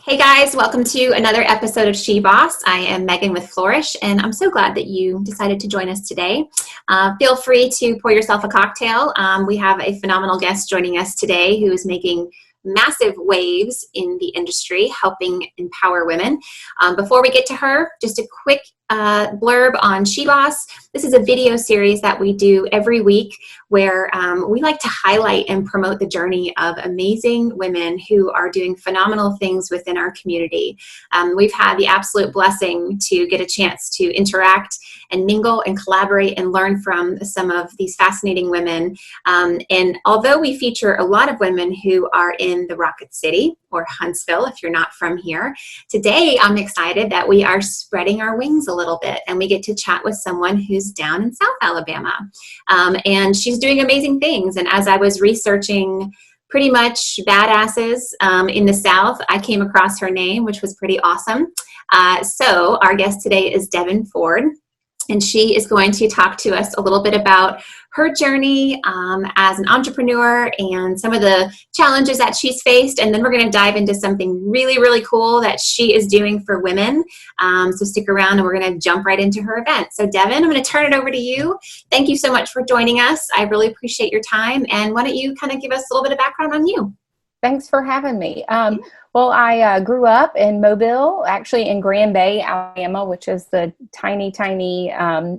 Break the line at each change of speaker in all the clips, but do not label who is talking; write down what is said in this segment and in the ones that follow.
Hey guys, welcome to another episode of SheBoss. I am Megan with Flourish, and I'm so glad that you decided to join us today. Feel free to pour yourself a cocktail. We have a phenomenal guest joining us today who is making massive waves in the industry, helping empower women. Before we get to her, just a quick blurb on SheBoss. This is a video series that we do every week where we like to highlight and promote the journey of amazing women who are doing phenomenal things within our community. We've had the absolute blessing to get a chance to interact and mingle and collaborate and learn from some of these fascinating women. And although we feature a lot of women who are in the Rocket City or Huntsville, if you're not from here, today I'm excited that we are spreading our wings a little bit and we get to chat with someone who's down in South Alabama. And she's doing amazing things. And as I was researching pretty much badasses in the South, I came across her name, which was pretty awesome. So our guest today is Devin Ford. And she is going to talk to us a little bit about her journey as an entrepreneur and some of the challenges that she's faced. And then we're going to dive into something really, really cool that she is doing for women. So stick around and we're going to jump right into her event. So Devin, I'm going to turn it over to you. Thank you so much for joining us. I really appreciate your time. And why don't you kind of give us a little bit of background on you?
Thanks for having me. Well, I grew up in Mobile, actually in Grand Bay, Alabama, which is the tiny,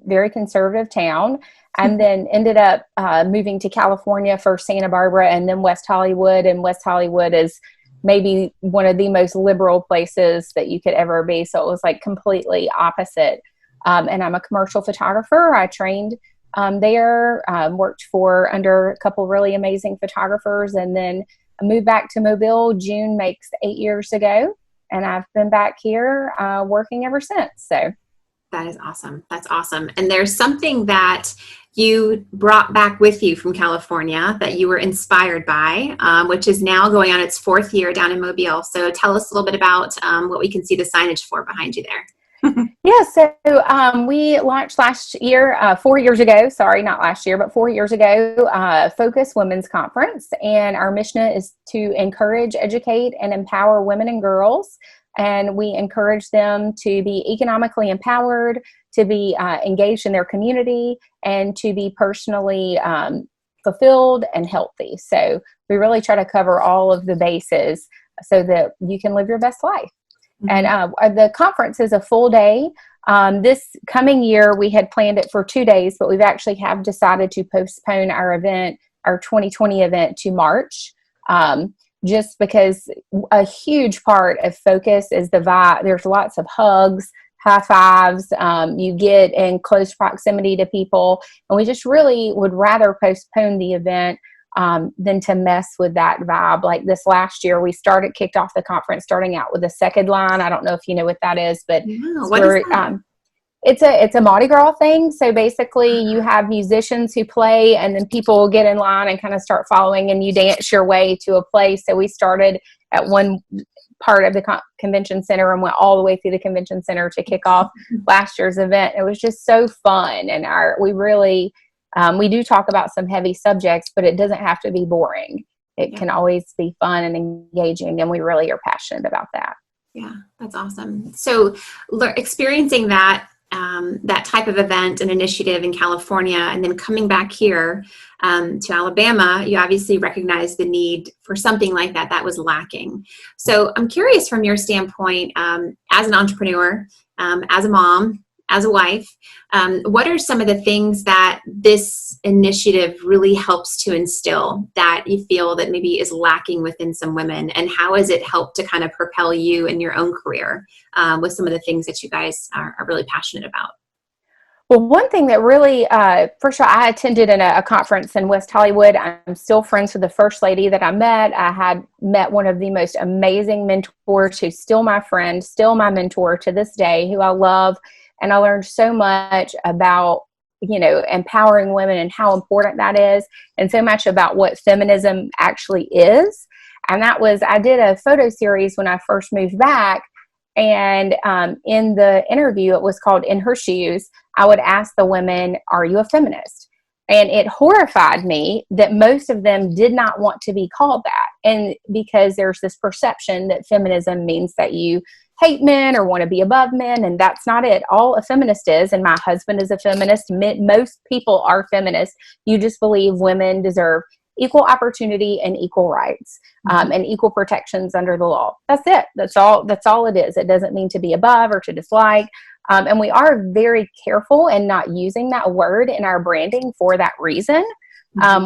very conservative town, and then ended up moving to California for Santa Barbara and then West Hollywood. And West Hollywood is maybe one of the most liberal places that you could ever be. So it was like completely opposite. And I'm a commercial photographer. I trained there, worked for under a couple really amazing photographers, and then I moved back to Mobile. June makes 8 years ago, and I've been back here working ever since. So
that is awesome. That's awesome. And there's something that you brought back with you from California that you were inspired by, which is now going on its fourth year down in Mobile. So tell us a little bit about what we can see the signage for behind you there.
Yeah, so we launched last year, 4 years ago, sorry, not last year, but 4 years ago, Focus Women's Conference. And our mission is to encourage, educate, and empower women and girls. And we encourage them to be economically empowered, to be engaged in their community, and to be personally fulfilled and healthy. So we really try to cover all of the bases so that you can live your best life. And the conference is a full day. This coming year, we had planned it for 2 days, but we've actually have decided to postpone our event, our 2020 event, to March, just because a huge part of Focus is the vibe. There's lots of hugs, high fives. You get in close proximity to people, and we just really would rather postpone the event than to mess with that vibe. Like this last year, we kicked off the conference starting out with a second line. I don't know if you know what that is, but it's a Mardi Gras thing. So basically you have musicians who play, and then people get in line and kind of start following, and you dance your way to a place. So we started at one part of the convention center and went all the way through the convention center to kick off last year's event. It was just so fun. And we do talk about some heavy subjects, but it doesn't have to be boring. It can always be fun and engaging, and we really are passionate about that.
Yeah, that's awesome. So experiencing that type of event and initiative in California, and then coming back here to Alabama, you obviously recognize the need for something like that was lacking. So I'm curious from your standpoint, as an entrepreneur, as a mom, as a wife, what are some of the things that this initiative really helps to instill that you feel that maybe is lacking within some women? And how has it helped to kind of propel you in your own career with some of the things that you guys are really passionate about?
Well, one thing that really, first of all, I attended a conference in West Hollywood. I'm still friends with the first lady that I met. I had met one of the most amazing mentors who's still my friend, still my mentor to this day, who I love. And I learned so much about, empowering women and how important that is, and so much about what feminism actually is. And I did a photo series when I first moved back. And in the interview, it was called In Her Shoes, I would ask the women, are you a feminist? And it horrified me that most of them did not want to be called that. And because there's this perception that feminism means that you hate men or want to be above men, and that's not it. All a feminist is, and my husband is a feminist. Most people are feminists. You just believe women deserve equal opportunity and equal rights, and equal protections under the law. That's it. That's all it is. It doesn't mean to be above or to dislike. And we are very careful in not using that word in our branding for that reason,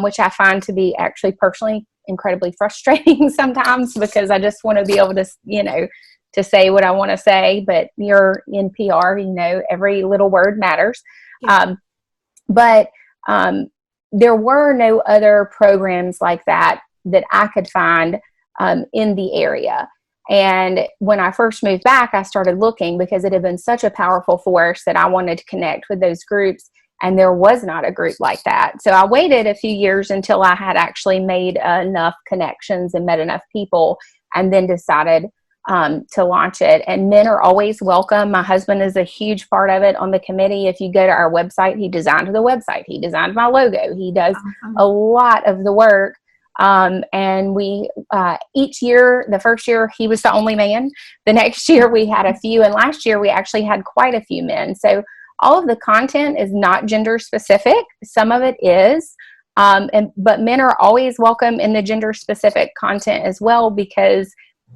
which I find to be actually personally incredibly frustrating sometimes, because I just want to be able to, to say what I want to say. But you're in PR, every little word matters. Yeah. But there were no other programs like that I could find in the area. And when I first moved back, I started looking because it had been such a powerful force that I wanted to connect with those groups. And there was not a group like that. So I waited a few years until I had actually made enough connections and met enough people, and then decided to launch it. And men are always welcome. My husband is a huge part of it on the committee. If you go to our website, he designed the website. He designed my logo. He does a lot of the work. And we, each year, the first year he was the only man. The next year we had a few, and last year we actually had quite a few men. So all of the content is not gender specific. Some of it is, but men are always welcome in the gender specific content as well, because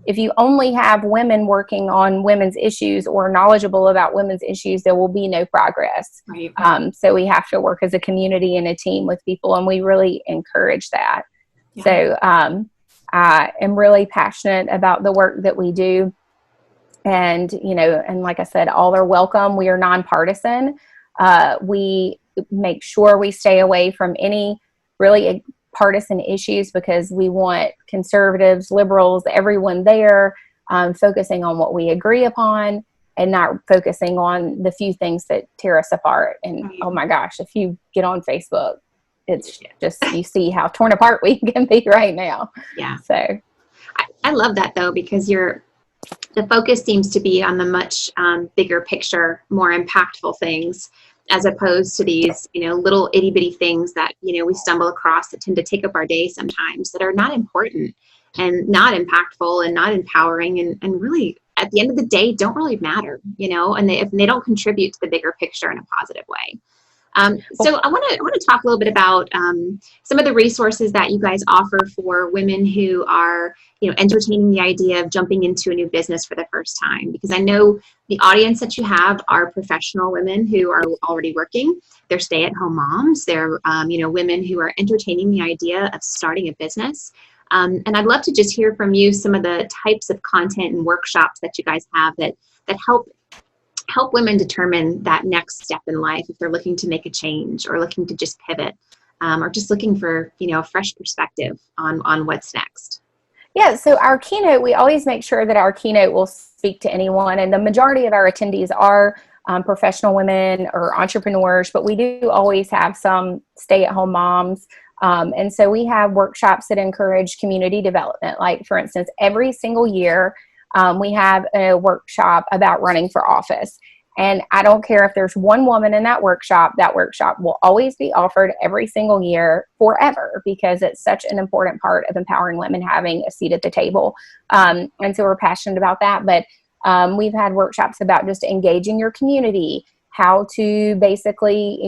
if you only have women working on women's issues or knowledgeable about women's issues, there will be no progress. Right. So we have to work as a community and a team with people, and we really encourage that. Yeah. So I am really passionate about the work that we do. And, and like I said, all are welcome. We are nonpartisan. We make sure we stay away from any really partisan issues, because we want conservatives, liberals, everyone there focusing on what we agree upon, and not focusing on the few things that tear us apart. And oh my gosh, if you get on Facebook, it's just, you see how torn apart we can be right now. Yeah. So
I love that though, because the focus seems to be on the much bigger picture, more impactful things, as opposed to these, little itty bitty things that, we stumble across that tend to take up our day sometimes, that are not important and not impactful and not empowering, and really at the end of the day don't really matter, and if they don't contribute to the bigger picture in a positive way. So I want to talk a little bit about some of the resources that you guys offer for women who are, entertaining the idea of jumping into a new business for the first time, because I know the audience that you have are professional women who are already working. They're stay-at-home moms. They're, women who are entertaining the idea of starting a business. And I'd love to just hear from you some of the types of content and workshops that you guys have that help women determine that next step in life, if they're looking to make a change or looking to just pivot, or just looking for, a fresh perspective on what's next.
Yeah, so our keynote, we always make sure that our keynote will speak to anyone, and the majority of our attendees are professional women or entrepreneurs, but we do always have some stay-at-home moms. And so we have workshops that encourage community development. Like, for instance, every single year, we have a workshop about running for office. And I don't care if there's one woman in that workshop will always be offered every single year forever, because it's such an important part of empowering women, having a seat at the table. And so we're passionate about that. But we've had workshops about just engaging your community, how to basically,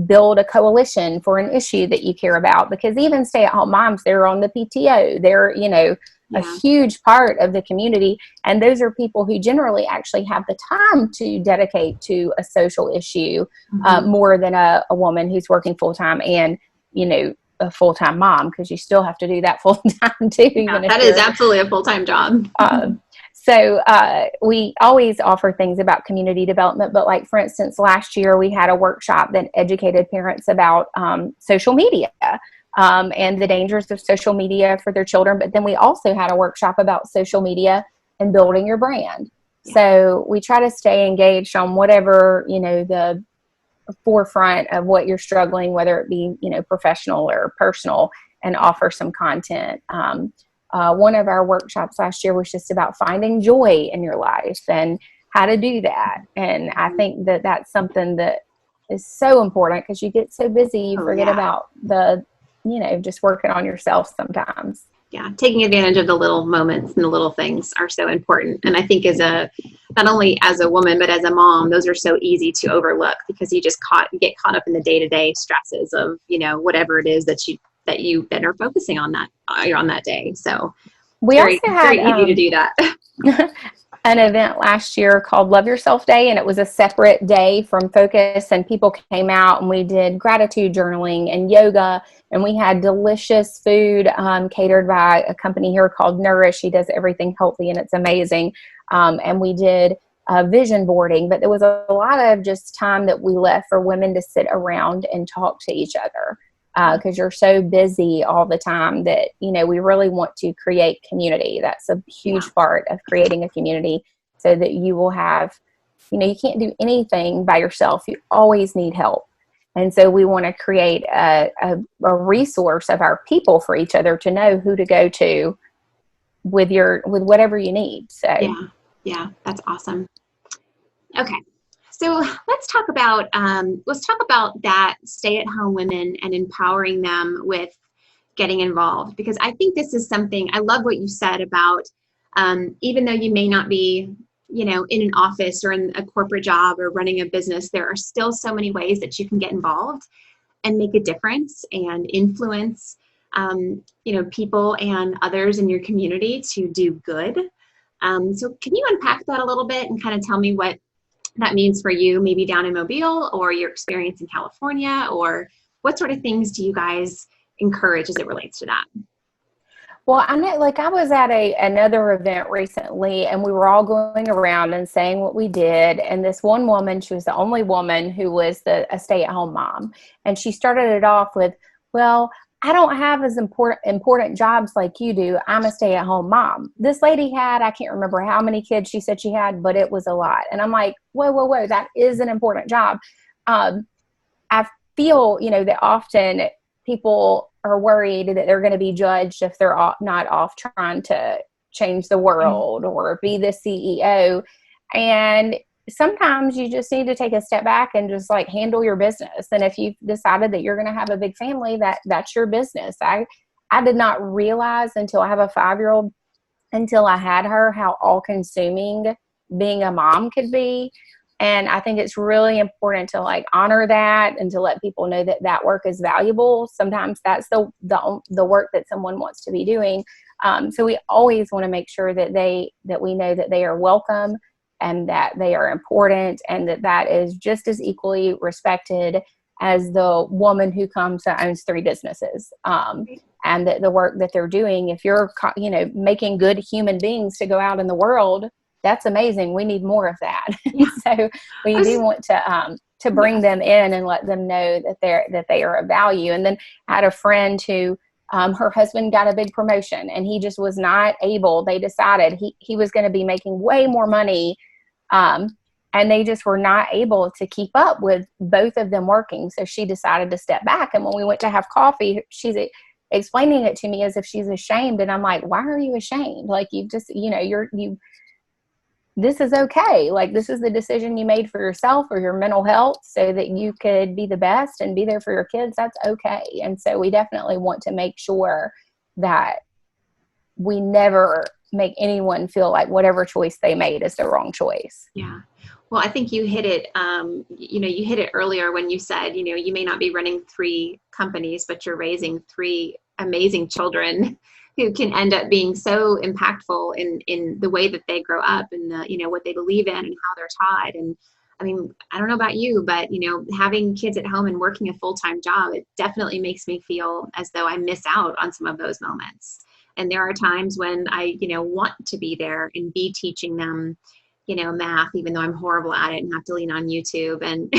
build a coalition for an issue that you care about, because even stay-at-home moms, they're on the PTO, they're, a huge part of the community. And those are people who generally actually have the time to dedicate to a social issue more than a woman who's working full-time and, a full-time mom, because you still have to do that full-time too.
Yeah, that is absolutely a full-time job.
So we always offer things about community development. But like, for instance, last year we had a workshop that educated parents about social media. And the dangers of social media for their children. But then we also had a workshop about social media and building your brand. Yeah. So we try to stay engaged on whatever, the forefront of what you're struggling, whether it be, professional or personal, and offer some content. One of our workshops last year was just about finding joy in your life and how to do that. And I think that that's something that is so important, because you get so busy, you forget
yeah.
about the, just working on yourself sometimes.
Yeah, taking advantage of the little moments and the little things are so important. And I think not only as a woman, but as a mom, those are so easy to overlook, because you just get caught up in the day-to-day stresses of, whatever it is that you are focusing on that day. So it's
We also had
very easy to do that.
an event last year called Love Yourself Day, and it was a separate day from Focus, and people came out and we did gratitude journaling and yoga, and we had delicious food catered by a company here called Nourish. He does everything healthy and it's amazing. And we did vision boarding, but there was a lot of just time that we left for women to sit around and talk to each other, because you're so busy all the time that, we really want to create community. That's a huge part of creating a community, so that you will have, you can't do anything by yourself. You always need help. And so we want to create a resource of our people for each other to know who to go to with whatever you need. So
yeah, that's awesome. Okay. So let's talk about that stay-at-home women and empowering them with getting involved, because I think this is something, I love what you said about even though you may not be, in an office or in a corporate job or running a business, there are still so many ways that you can get involved and make a difference and influence, people and others in your community to do good. So can you unpack that a little bit and kind of tell me what that means for you, maybe down in Mobile, or your experience in California, or what sort of things do you guys encourage as it relates to that?
Well, I know, I was at another event recently, and we were all going around and saying what we did. And this one woman, she was the only woman who was a stay-at-home mom. And she started it off with, well, I don't have as important jobs like you do. I'm a stay-at-home mom. This lady had, I can't remember how many kids she said she had, but it was a lot. And I'm like, whoa, that is an important job. I feel, that often people are worried that they're going to be judged if they're not off trying to change the world or be the CEO. And sometimes you just need to take a step back and just handle your business. And if you've decided that you're going to have a big family, that's your business. I did not realize until I have a 5-year-old, until I had her, how all consuming being a mom could be. And I think it's really important to honor that and to let people know that work is valuable. Sometimes that's the work that someone wants to be doing. So we always want to make sure that we know that they are welcome and that they are important, and that is just as equally respected as the woman who comes that owns 3 businesses. And that the work that they're doing, if you're, making good human beings to go out in the world, that's amazing. We need more of that. So we do want to bring them in and let them know that they are of value. And then I had a friend who, her husband got a big promotion, and he just was not able. They decided he was going to be making way more money. And they just were not able to keep up with both of them working. So she decided to step back. And when we went to have coffee, she's explaining it to me as if she's ashamed. And I'm like, why are you ashamed? You just, this is okay. This is the decision you made for yourself or your mental health so that you could be the best and be there for your kids. That's okay. And so we definitely want to make sure that we never make anyone feel like whatever choice they made is the wrong choice.
Yeah. Well, I think you hit it, you hit it earlier when you said, you may not be running 3 companies, but you're raising 3 amazing children who can end up being so impactful in the way that they grow up and what they believe in and how they're taught. And I mean, I don't know about you, but having kids at home and working a full-time job, it definitely makes me feel as though I miss out on some of those moments. And there are times when I, want to be there and be teaching them, math, even though I'm horrible at it and have to lean on YouTube and,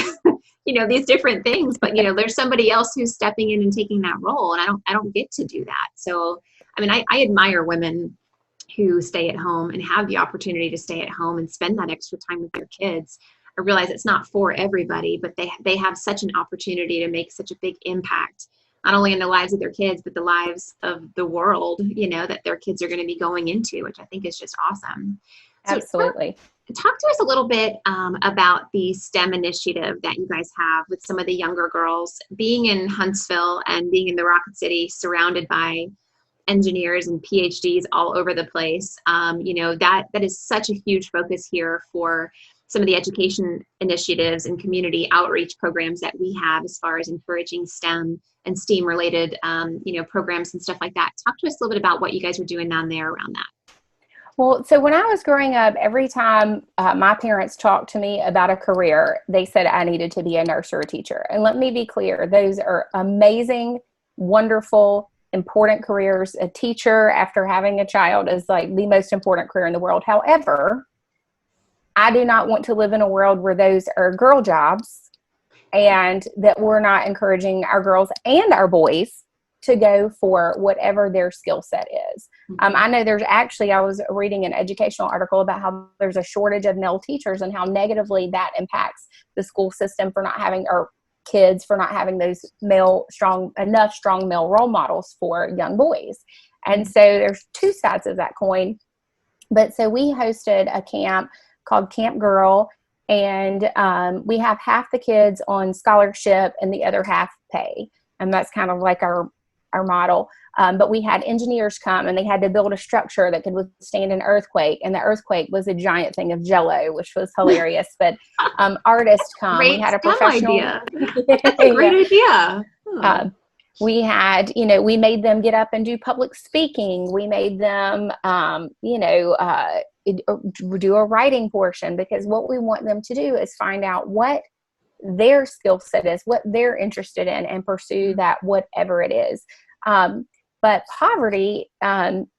these different things. But, there's somebody else who's stepping in and taking that role. And I don't get to do that. So, I mean, I admire women who stay at home and have the opportunity to stay at home and spend that extra time with their kids. I realize it's not for everybody, but they have such an opportunity to make such a big impact, not only in the lives of their kids, but the lives of the world, that their kids are going to be going into, which I think is just awesome. So
Absolutely.
talk to us a little bit about the STEM initiative that you guys have with some of the younger girls. Being in Huntsville and being in the Rocket City, surrounded by engineers and PhDs all over the place, that is such a huge focus here for some of the education initiatives and community outreach programs that we have as far as encouraging STEM and STEAM related, programs and stuff like that. Talk to us a little bit about what you guys are doing down there around that.
Well, so when I was growing up, every time my parents talked to me about a career, they said I needed to be a nurse or a teacher. And let me be clear, those are amazing, wonderful, important careers. A teacher after having a child is like the most important career in the world. However, I do not want to live in a world where those are girl jobs and that we're not encouraging our girls and our boys to go for whatever their skill set is. I know I was reading an educational article about how there's a shortage of male teachers and how negatively that impacts the school system for not having, or kids for not having those strong male role models for young boys. And so there's two sides of that coin. But so we hosted a camp called Camp Girl, and we have half the kids on scholarship and the other half pay. And that's kind of like our model. But we had engineers come and they had to build a structure that could withstand an earthquake. And the earthquake was a giant thing of Jello, which was hilarious. But artists come.
Great
we had a
STEM
professional
idea. That's a great idea.
We had, we made them get up and do public speaking. We made them, do a writing portion, because what we want them to do is find out what their skill set is, what they're interested in, and pursue that, whatever it is. But poverty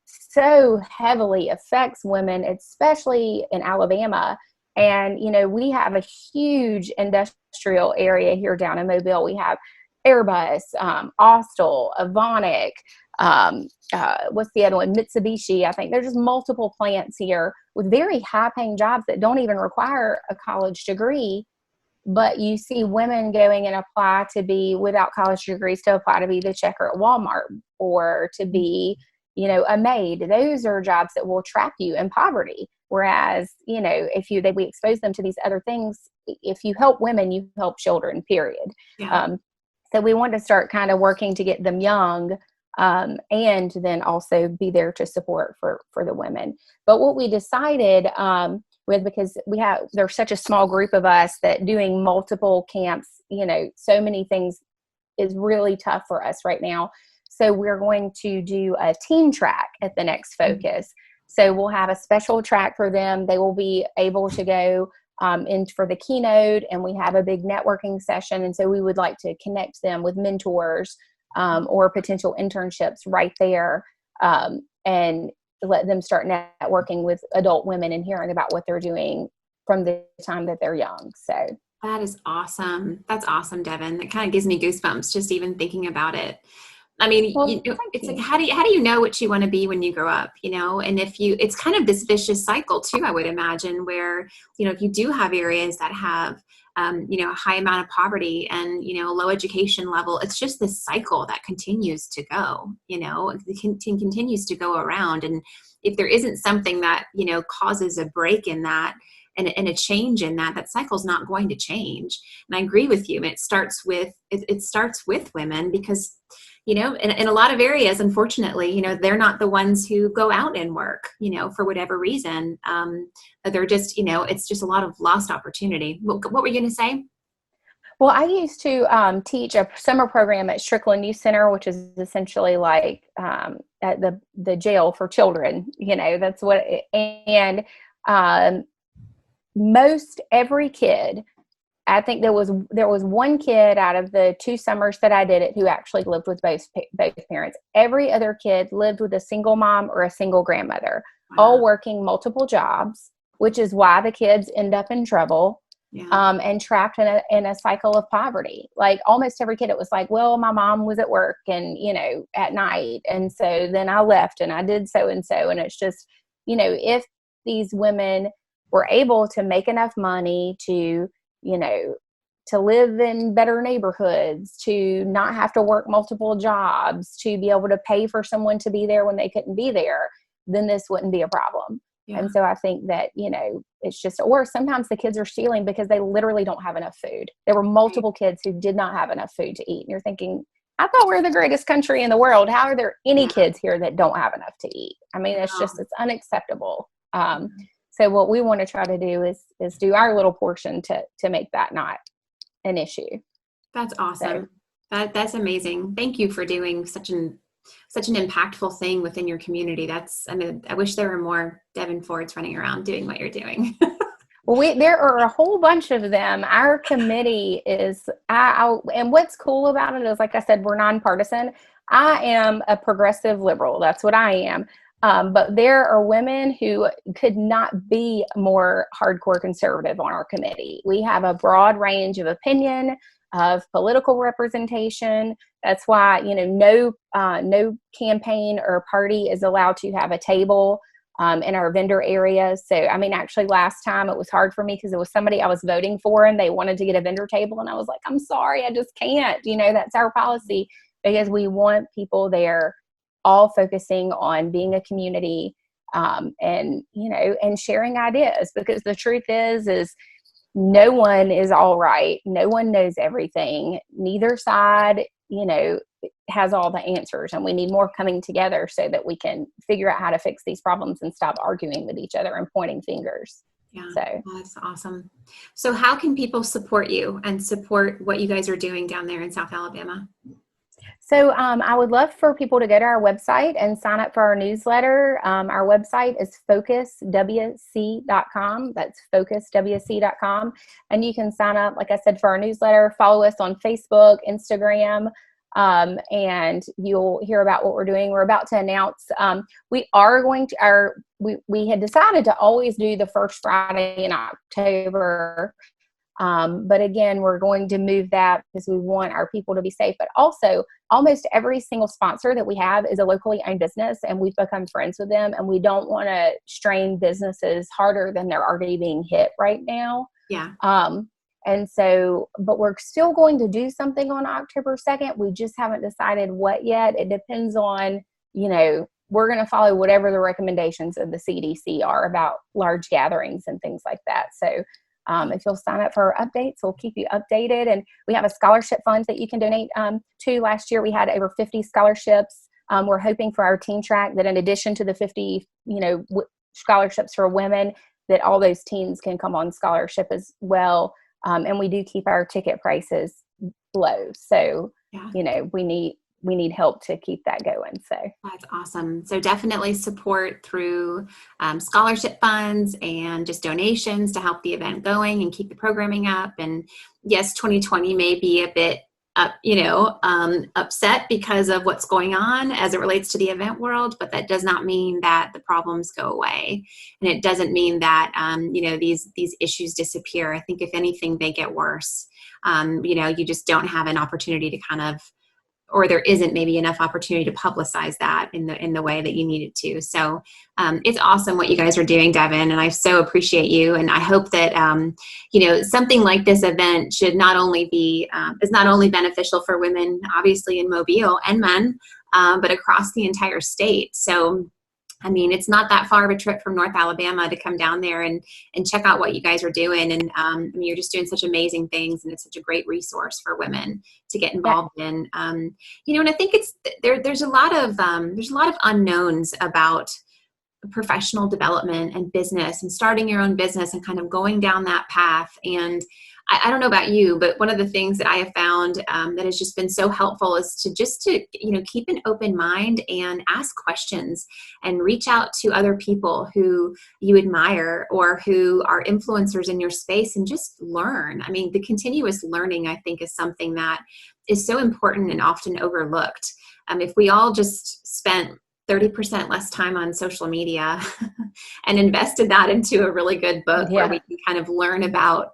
so heavily affects women, especially in Alabama. And, we have a huge industrial area here down in Mobile. We have Airbus, Austal, Avonic, what's the other one? Mitsubishi. I think there's just multiple plants here with very high paying jobs that don't even require a college degree. But you see women going and apply to be, without college degrees, to apply to be the checker at Walmart or to be, a maid. Those are jobs that will trap you in poverty. Whereas, if we expose them to these other things, if you help women, you help children, period.
Yeah.
So we want to start kind of working to get them young, and then also be there to support for the women. But what we decided, because there's such a small group of us that doing multiple camps, so many things is really tough for us right now. So we're going to do a teen track at the next focus. So we'll have a special track for them. They will be able to go in for the keynote, and we have a big networking session. And so we would like to connect them with mentors or potential internships right there, and let them start networking with adult women and hearing about what they're doing from the time that they're young. So
that is awesome. That's awesome, Devin. It kind of gives me goosebumps just even thinking about it. I mean, it's like, how do you know what you want to be when you grow up, and it's kind of this vicious cycle too, I would imagine, where, if you do have areas that have, a high amount of poverty and, low education level, it's just this cycle that continues to go, it continues to go around. And if there isn't something that, causes a break in that, and a change in that cycle's not going to change. And I agree with you. And it starts with women, because, in a lot of areas, unfortunately, they're not the ones who go out and work, for whatever reason. They're just, it's just a lot of lost opportunity. What were you going to say?
Well, I used to teach a summer program at Strickland Youth Center, which is essentially like at the jail for children. That's what most every kid, I think there was one kid out of the 2 summers that I did it who actually lived with both parents. Every other kid lived with a single mom or a single grandmother, all working multiple jobs, which is why the kids end up in trouble. Yeah. And trapped in a cycle of poverty. Like almost every kid, it was like, well, my mom was at work and, at night. And so then I left and I did so and so. And it's just, if these women were able to make enough money to, to live in better neighborhoods, to not have to work multiple jobs, to be able to pay for someone to be there when they couldn't be there, then this wouldn't be a problem.
Yeah.
And so I think that, it's just, or sometimes the kids are stealing because they literally don't have enough food. There were multiple kids who did not have enough food to eat. And you're thinking, I thought we're the greatest country in the world. How are there any kids here that don't have enough to eat? I mean, it's unacceptable. So what we want to try to do is do our little portion to make that not an issue.
That's awesome. That's amazing. Thank you for doing such an impactful thing within your community. I wish there were more Devin Fords running around doing what you're doing.
Well, there are a whole bunch of them. Our committee is, and what's cool about it is, like I said, we're nonpartisan. I am a progressive liberal. That's what I am. But there are women who could not be more hardcore conservative on our committee. We have a broad range of opinion, of political representation. That's why, no campaign or party is allowed to have a table in our vendor area. So, I mean, actually last time it was hard for me because it was somebody I was voting for and they wanted to get a vendor table. And I was like, I'm sorry, I just can't. That's our policy, because we want people there all focusing on being a community and sharing ideas, because the truth is no one is all right. No one knows everything. Neither side, has all the answers, and we need more coming together so that we can figure out how to fix these problems and stop arguing with each other and pointing fingers.
Yeah,
so
that's awesome. So how can people support you and support what you guys are doing down there in South Alabama?
So I would love for people to go to our website and sign up for our newsletter. Our website is focuswc.com. That's focuswc.com. And you can sign up, like I said, for our newsletter, follow us on Facebook, Instagram, and you'll hear about what we're doing. We're about to announce, we are going to, we had decided to always do the first Friday in October. But again, we're going to move that because we want our people to be safe. But also, almost every single sponsor that we have is a locally owned business, and we've become friends with them. And we don't want to strain businesses harder than they're already being hit right now.
Yeah.
And so, but we're still going to do something on October 2nd. We just haven't decided what yet. It depends on, we're going to follow whatever the recommendations of the CDC are about large gatherings and things like that. So, if you'll sign up for our updates, we'll keep you updated. And we have a scholarship fund that you can donate to. Last year, we had over 50 scholarships. We're hoping for our teen track that in addition to the 50, scholarships for women, that all those teens can come on scholarship as well. And we do keep our ticket prices low. So, we need help to keep that going. So
that's awesome. So definitely support through scholarship funds and just donations to help the event going and keep the programming up. And yes, 2020 may be a bit upset because of what's going on as it relates to the event world, but that does not mean that the problems go away. And it doesn't mean that, these issues disappear. I think if anything, they get worse. You just don't have an opportunity to or there isn't maybe enough opportunity to publicize that in the way that you need it to. So it's awesome what you guys are doing, Devin, and I so appreciate you. And I hope that something like this event should not only be is not only beneficial for women, obviously in Mobile, and men, but across the entire state. So I mean, it's not that far of a trip from North Alabama to come down there and check out what you guys are doing. And you're just doing such amazing things, and it's such a great resource for women to get involved in. And I think there's a lot of unknowns about professional development and business and starting your own business and kind of going down that path. And I don't know about you, but one of the things that I have found that has just been so helpful is to keep an open mind and ask questions and reach out to other people who you admire or who are influencers in your space and just learn. I mean, the continuous learning, I think, is something that is so important and often overlooked. If we all just spent 30% less time on social media and invested that into a really good book where we can kind of learn about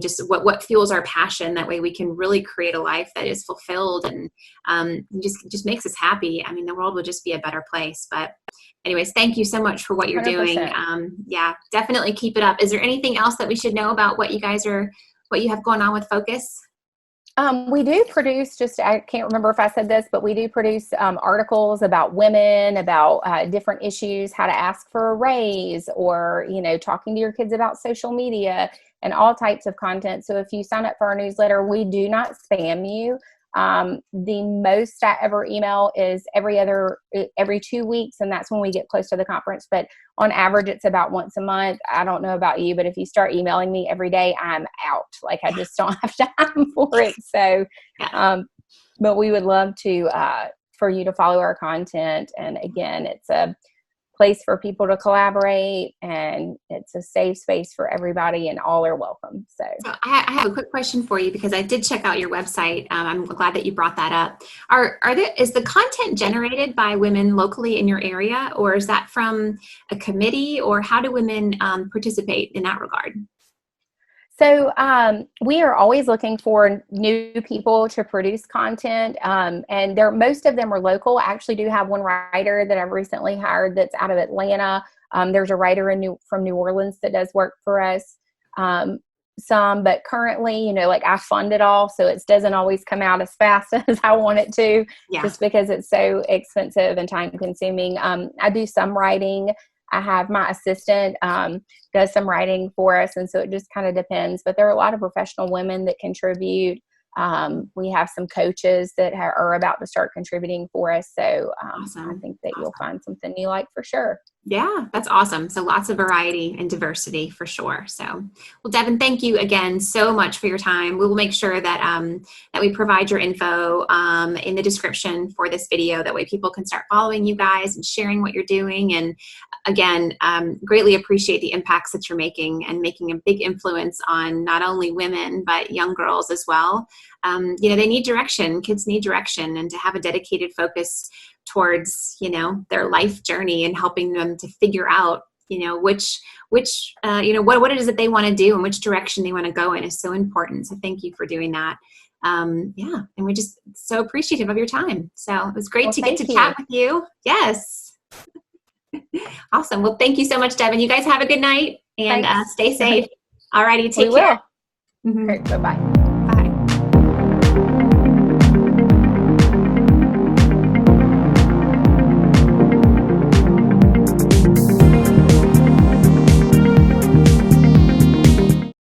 just what fuels our passion. That way we can really create a life that is fulfilled and just makes us happy. I mean, the world would just be a better place. But anyways, thank you so much for what you're
100%.
doing. Definitely keep it up. Is there anything else that we should know about what you have going on with Focus?
We do produce, just I can't remember if I said this, but we do produce articles about women, about different issues, how to ask for a raise, or, talking to your kids about social media and all types of content. So if you sign up for our newsletter, we do not spam you. The most I ever email is every 2 weeks, and that's when we get close to the conference. But on average, it's about once a month. I don't know about you, but if you start emailing me every day, I'm out. Like, I just don't have time for it. So, but we would love to, for you to follow our content. And again, it's a place for people to collaborate, and it's a safe space for everybody, and all are welcome. So
I have a quick question for you, because I did check out your website. I'm glad that you brought that up. Is the content generated by women locally in your area, or is that from a committee, or how do women participate in that regard?
So we are always looking for new people to produce content, and most of them are local. I actually do have one writer that I've recently hired that's out of Atlanta. There's a writer from New Orleans that does work for us. But currently, I fund it all, so it doesn't always come out as fast as I want it to, just because it's so expensive and time consuming. I do some writing. I have my assistant does some writing for us, and so it just kind of depends. But there are a lot of professional women that contribute. We have some coaches that are about to start contributing for us. So
awesome.
I think that you'll find something you like for sure.
Yeah, that's awesome. So lots of variety and diversity for sure. So, well, Devin, thank you again so much for your time. We will make sure that that we provide your info in the description for this video. That way people can start following you guys and sharing what you're doing. And again, greatly appreciate the impacts that you're making, and making a big influence on not only women, but young girls as well. They need direction. Kids need direction, and to have a dedicated focus towards, their life journey, and helping them to figure out, what it is that they want to do and which direction they want to go in is so important. So thank you for doing that. And we're just so appreciative of your time. So it was great to get to chat with you. Yes. Awesome. Well, thank you so much, Devin. You guys have a good night, and stay safe. All righty. Take care.
We will. All right, bye-bye.
Bye.